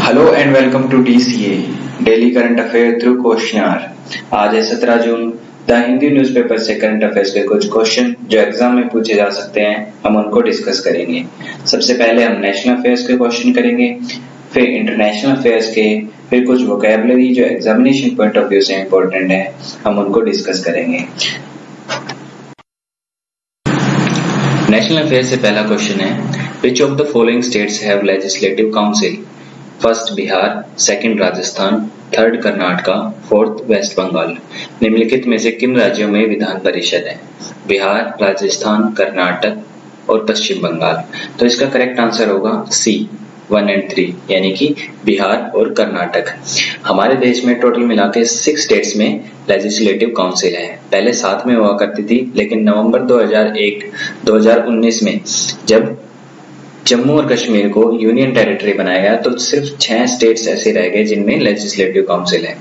Hello and welcome to DCA daily current affair through question. आज है 17 जून। The Hindi newspaper से करंट अफेयर्स के कुछ क्वेश्चन जो एग्जाम में पूछे जा सकते हैं, हम उनको डिस्कस करेंगे। सबसे पहले हम नेशनल अफेयर्स के क्वेश्चन करेंगे, फिर इंटरनेशनल अफेयर्स के, फिर कुछ वोकैबुलरी जो एग्जामिनेशन पॉइंट ऑफ व्यू से इम्पोर्टेंट है, हम उनको डिस्कस करेंगे। नेशनल अफेयर से पहला क्वेश्चन है, which of the following states have legislative council? First Bihar, second Rajasthan, third Karnataka, fourth West Bengal. निम्नलिखित में से किन राज्यों में विधान परिषद है? बिहार, राजस्थान, कर्नाटक और पश्चिम बंगाल। तो इसका करेक्ट आंसर होगा सी 1 और 3, यानी कि बिहार और कर्नाटक। हमारे देश में टोटल मिला के 6 स्टेट्स में लेजिस्लेटिव काउंसिल है। पहले 7 में हुआ करती थी, लेकिन नवंबर 2019 में जब जम्मू और कश्मीर को यूनियन टेरिटरी बनाया गया तो सिर्फ 6 स्टेट्स ऐसे रह गए जिनमें लेजिस्लेटिव काउंसिल है।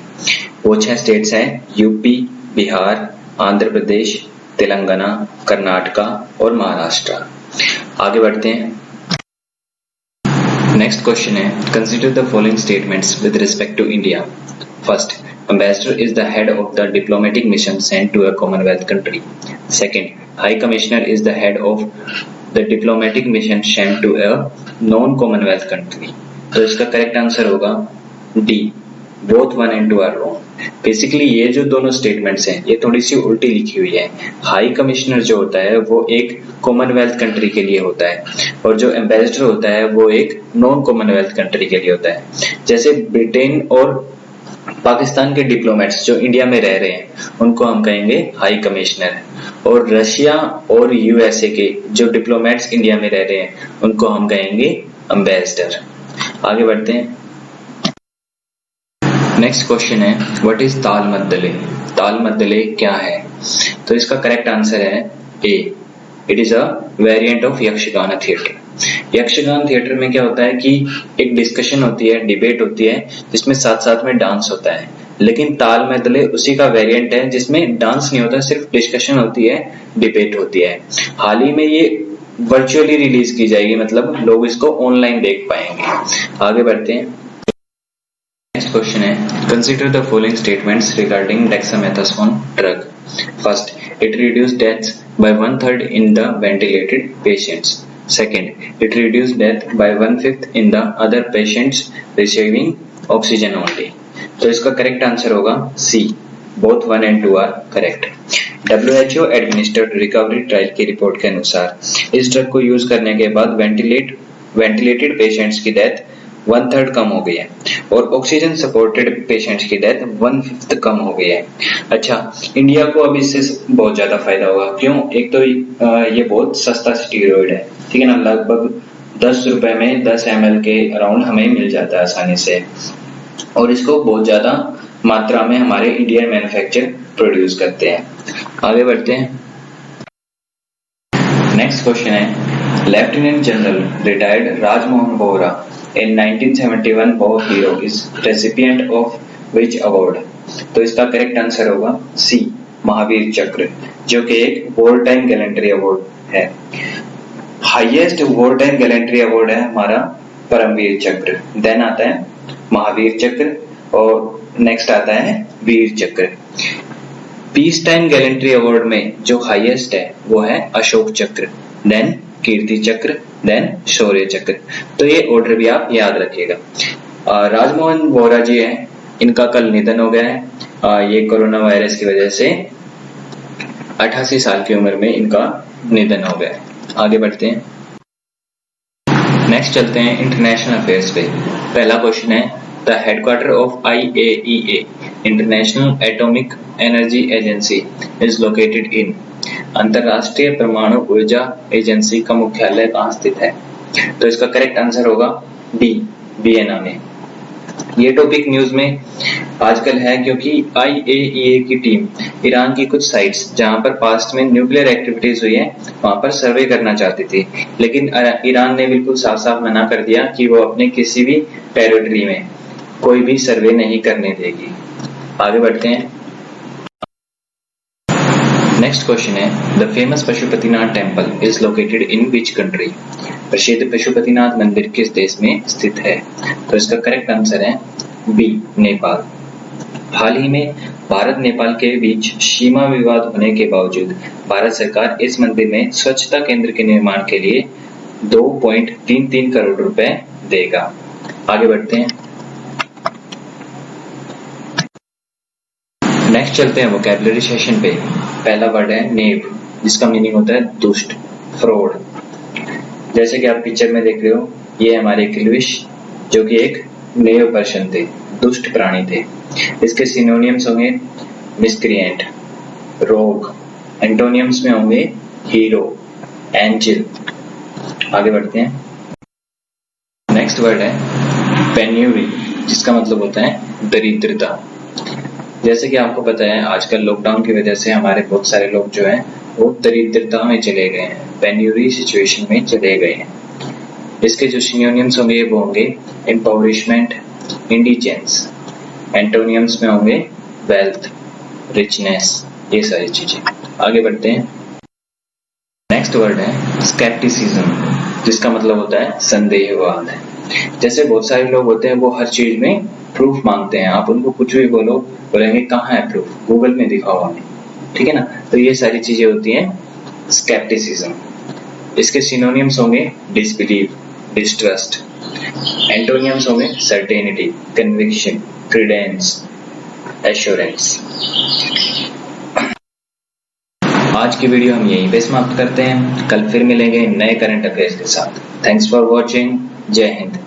वो 6 स्टेट्स हैं यूपी, बिहार, आंध्र प्रदेश, तेलंगाना, कर्नाटका और महाराष्ट्र। आगे बढ़ते हैं। नेक्स्ट क्वेश्चन है, consider the following statements with respect to India. First, ambassador is the head of the diplomatic mission sent to a commonwealth country. Second, high commissioner is the head of the diplomatic mission sent to a non commonwealth country. तो इसका correct answer होगा D, both 1 और 2 are wrong. Basically ये जो दोनों statements हैं ये थोड़ी सी उल्टी लिखी हुई है। हाई कमिश्नर जो होता है वो एक कॉमनवेल्थ कंट्री के लिए होता है और जो एम्बेसडर होता है वो एक नॉन कॉमनवेल्थ कंट्री के लिए होता है। जैसे ब्रिटेन और पाकिस्तान के डिप्लोमेट्स जो इंडिया में रह रहे हैं उनको हम कहेंगे हाई कमिश्नर, और रशिया और यूएसए के जो डिप्लोमेट्स इंडिया में रह रहे हैं उनको हम कहेंगे एम्बेसडर। आगे बढ़ते हैं। नेक्स्ट क्वेश्चन है, व्हाट इज ताल मद्दले? ताल मद्दले क्या है? तो इसका करेक्ट आंसर है A, it is a variant of Yakshagana theatre. Yakshagana theatre में क्या होता है कि एक डिस्कशन होती है, डिबेट होती है, जिसमें साथ साथ में डांस होता है। लेकिन ताल मद्दले उसी का वेरिएंट है जिसमें डांस नहीं होता, सिर्फ डिस्कशन होती है, डिबेट होती है। हाल ही में ये वर्चुअली रिलीज की जाएगी, मतलब लोग इसको ऑनलाइन देख पाएंगे। आगे बढ़ते हैं। नेक्स्ट क्वेश्चन है, consider the following statements regarding dexamethasone drug. First, it reduced deaths by 1/3 in the ventilated patients. Second, it reduced death by 1/5 in the other patients receiving oxygen only. तो इसका correct answer होगा सी, both 1 और 2 are correct. WHO administered recovery trial की report के अनुसार इस drug को use करने के बाद वेंटिलेटेड पेशेंट्स की डेथ 1/3 कम हो गई है और ऑक्सीजन सपोर्टेड पेशेंट्स की डेथ 1/5 कम हो गई है। अच्छा, इंडिया को अब इससे बहुत ज्यादा फायदा होगा। क्यों? एक तो ये बहुत सस्ता स्टीरॉइड है, ठीक है ना, लगभग 10 रुपए में 10 ml के अराउंड हमें मिल जाता है आसानी से, और इसको बहुत ज्यादा मात्रा में हमारे इंडियन मैन्युफैक्चर प्रोड्यूस करते हैं। आगे बढ़ते हैं। नेक्स्ट क्वेश्चन है, lieutenant general retired Rajmohan Bohra in 1971 war hero is recipient of which award? तो इसका करेक्ट आंसर होगा सी, महावीर चक्र, जो कि एक वॉर टाइम गैलेंट्री अवार्ड है। Highest war time gallantry award है हमारा परमवीर चक्र, देन आता है महावीर चक्र और नेक्स्ट आता है वीर चक्र। पीस टाइम गैलेंट्री अवार्ड में जो हाईएस्ट है वो है अशोक चक्र, देन कीर्ति चक्र, देन शौर्य चक्र। तो ये ऑर्डर भी आप याद रखिएगा। राजमोहन बोहरा जी हैं, इनका कल निधन हो गया है। ये कोरोना वायरस की वजह से 88 साल की उम्र में इनका निधन हो गया है। आगे बढ़ते हैं। नेक्स्ट चलते हैं इंटरनेशनल अफेयर्स पे। पहला क्वेश्चन है, the headquarter of IAEA international atomic energy agency is located in. अंतरराष्ट्रीय परमाणु ऊर्जा एजेंसी का मुख्यालय कहाँ स्थित है? तो इसका करेक्ट आंसर होगा डी, वियना में। ये टॉपिक न्यूज में आजकल है क्योंकि IAEA की टीम ईरान की कुछ साइट्स जहां पर पास्ट में न्यूक्लियर एक्टिविटीज हुई है वहां पर सर्वे करना चाहती थी, लेकिन ईरान ने बिल्कुल साफ साफ मना कर दिया कि वो अपने किसी भी टेरिटरी में कोई भी सर्वे नहीं करने देगी। आगे बढ़ते हैं। नेक्स्ट क्वेश्चन है, the famous Pashupatinath temple is located in which country? प्रसिद्ध पशुपतिनाथ मंदिर किस देश में स्थित है? तो इसका करेक्ट आंसर है बी, नेपाल। हाल ही में भारत नेपाल के बीच सीमा विवाद होने के बावजूद भारत सरकार इस मंदिर में स्वच्छता केंद्र के निर्माण के लिए 2.33 करोड़ रुपए देगा। आगे बढ़ते हैं। नेक्स्ट चलते हैं वोकैबुलरी सेशन पे। पहला वर्ड है नेव, जिसका मीनिंग होता है दुष्ट, फ्रॉड। जैसे कि आप पिक्चर में देख रहे हो, ये हमारे किल्विश जो कि एक नेव पर्सन थे, दुष्ट प्राणी थे। इसके सिनोनियम्स होंगे मिसक्रिएंट, रोग। एंटोनियम्स में होंगे हीरो, एंजल। आगे बढ़ते हैं। नेक्स्ट वर्ड है पेन्यूरी, जिसका मतलब होता है दरिद्रता। जैसे कि आपको पता है, आजकल लॉकडाउन की वजह से हमारे बहुत सारे लोग जो हैं वो दरिद्रता में चले गए हैं, पेन्यूरी सिचुएशन में चले गए हैं। इसके जो सिनोनियम्स होंगे वो होंगे एम्पावरिशमेंट, इंडिजेंस। एंटोनियम्स में होंगे वेल्थ, रिचनेस, ये सारी चीजें। आगे बढ़ते हैं। नेक्स्ट वर्ड है स्केप्टिसिज्म, जिसका मतलब होता है संदेहवाद। जैसे बहुत सारे लोग होते हैं वो हर चीज में प्रूफ मांगते हैं। आप उनको कुछ भी बोलो, बोलेंगे कहाँ है प्रूफ, गूगल में दिखाओ हमें, ठीक है ना। तो ये सारी चीजें होती हैं स्केप्टिसिज्म। इसके सिनोनियम्स होंगे डिसबिलीव, डिस्ट्रस्ट। एंटोनियम्स होंगे सर्टेनिटी, कन्विक्शन, क्रेडेंस, एश्योरेंस। आज की वीडियो हम यहीं पे समाप्त करते हैं। कल फिर मिलेंगे नए करंट अफेयर्स के साथ। Thanks for watching. जय हिंद।